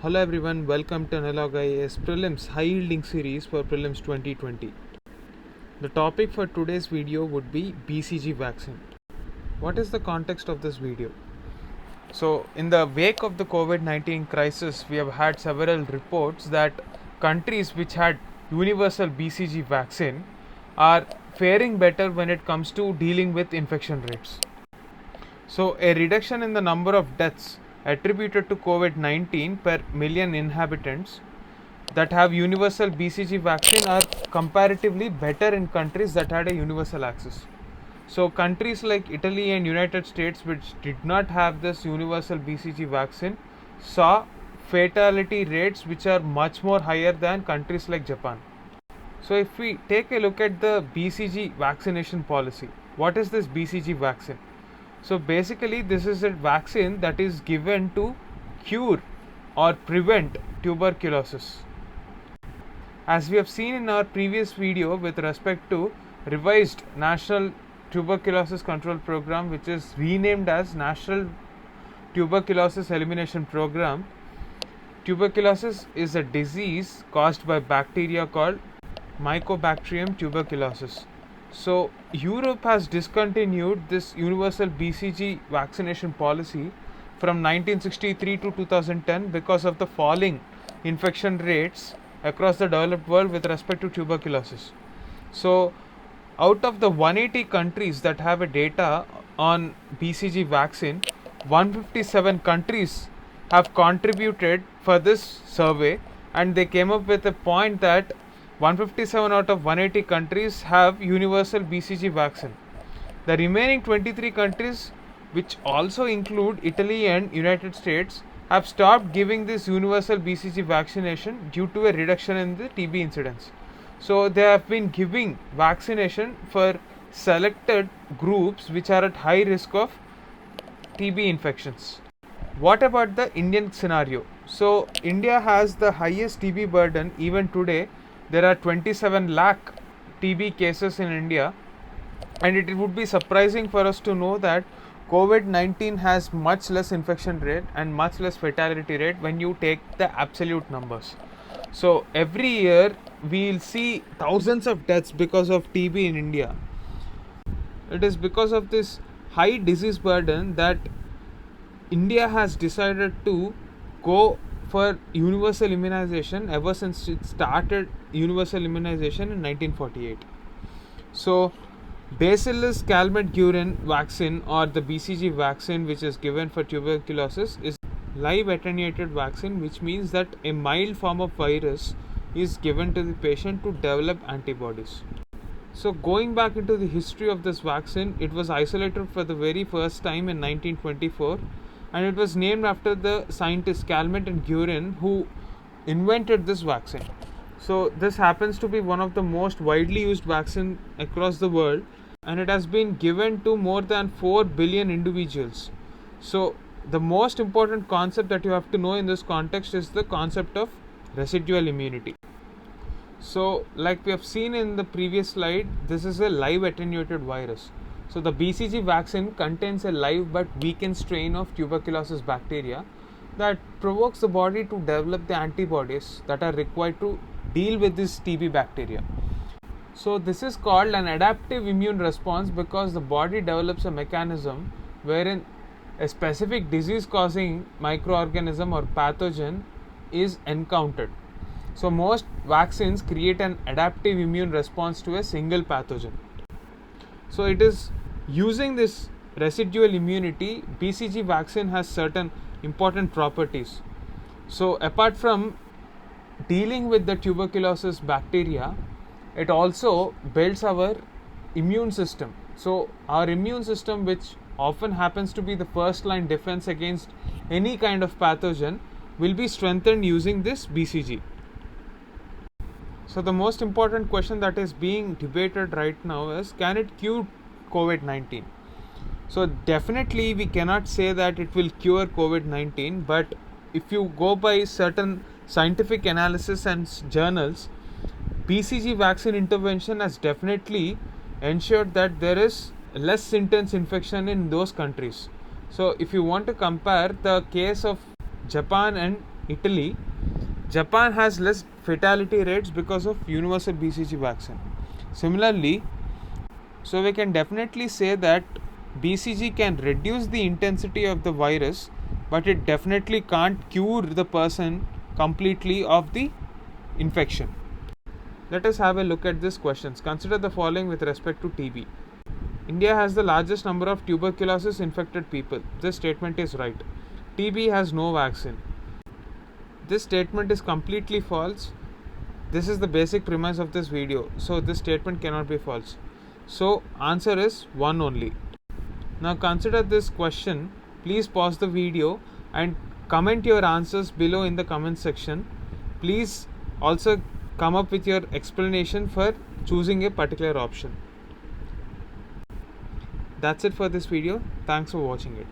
Hello everyone, welcome to Analog IAS Prelims High Yielding Series for Prelims 2020. The topic for today's video would be BCG vaccine. What is the context of this video? So, in the wake of the COVID-19 crisis, we have had several reports that countries which had universal BCG vaccine are faring better when it comes to dealing with infection rates. So, a reduction in the number of deaths attributed to COVID 19 per million inhabitants that have universal BCG vaccine are comparatively better in countries that had a universal access. So, countries like Italy and United States, which did not have this universal BCG vaccine, saw fatality rates which are much more higher than countries like Japan. So, if we take a look at the BCG vaccination policy, what is this BCG vaccine? So basically, this is a vaccine that is given to cure or prevent tuberculosis. As we have seen in our previous video with respect to revised National Tuberculosis Control Program, which is renamed as National Tuberculosis Elimination Program, tuberculosis is a disease caused by bacteria called Mycobacterium tuberculosis. So, Europe has discontinued this universal BCG vaccination policy from 1963 to 2010 because of the falling infection rates across the developed world with respect to tuberculosis. So, out of the 180 countries that have a data on BCG vaccine, 157 countries have contributed for this survey, and they came up with a point that 157 out of 180 countries have universal BCG vaccine. The remaining 23 countries, which also include Italy and United States, have stopped giving this universal BCG vaccination due to a reduction in the TB incidence. So they have been giving vaccination for selected groups which are at high risk of TB infections. What about the Indian scenario? So India has the highest TB burden. Even today there are 27 lakh TB cases in India, and it would be surprising for us to know that COVID-19 has much less infection rate and much less fatality rate when you take the absolute numbers. So every year we will see thousands of deaths because of TB in India. It is because of this high disease burden that India has decided to go for universal immunization ever since it started universal immunization in 1948. So, Bacillus calmette-guerin vaccine, or the BCG vaccine, which is given for tuberculosis, is live attenuated vaccine, which means that a mild form of virus is given to the patient to develop antibodies. So, going back into the history of this vaccine, it was isolated for the very first time in 1924, and it was named after the scientists Calmette and Guerin who invented this vaccine. So this happens to be one of the most widely used vaccine across the world, and it has been given to more than 4 billion individuals. So the most important concept that you have to know in this context is the concept of residual immunity. So like we have seen in the previous slide, this is a live attenuated virus. So the BCG vaccine contains a live but weakened strain of tuberculosis bacteria that provokes the body to develop the antibodies that are required to deal with this TB bacteria. So this is called an adaptive immune response because the body develops a mechanism wherein a specific disease causing microorganism or pathogen is encountered. So most vaccines create an adaptive immune response to a single pathogen. So it is using this residual immunity, BCG vaccine has certain important properties. So apart from dealing with the tuberculosis bacteria, it also builds our immune system. So our immune system, which often happens to be the first line defense against any kind of pathogen, will be strengthened using this BCG. So the most important question that is being debated right now is, can it cure COVID-19? So definitely we cannot say that it will cure COVID-19, but if you go by certain scientific analysis and journals, BCG vaccine intervention has definitely ensured that there is less intense infection in those countries. So if you want to compare the case of Japan and Italy, Japan has less fatality rates because of universal BCG vaccine. Similarly, so we can definitely say that BCG can reduce the intensity of the virus, but it definitely can't cure the person completely of the infection. Let us have a look at these questions. Consider the following with respect to TB. India has the largest number of tuberculosis infected people. This statement is right. TB has no vaccine. This statement is completely false. This is the basic premise of this video. So this statement cannot be false. So answer is 1 only. Now consider this question. Please pause the video and comment your answers below in the comment section. Please also come up with your explanation for choosing a particular option. That's it for this video. Thanks for watching it.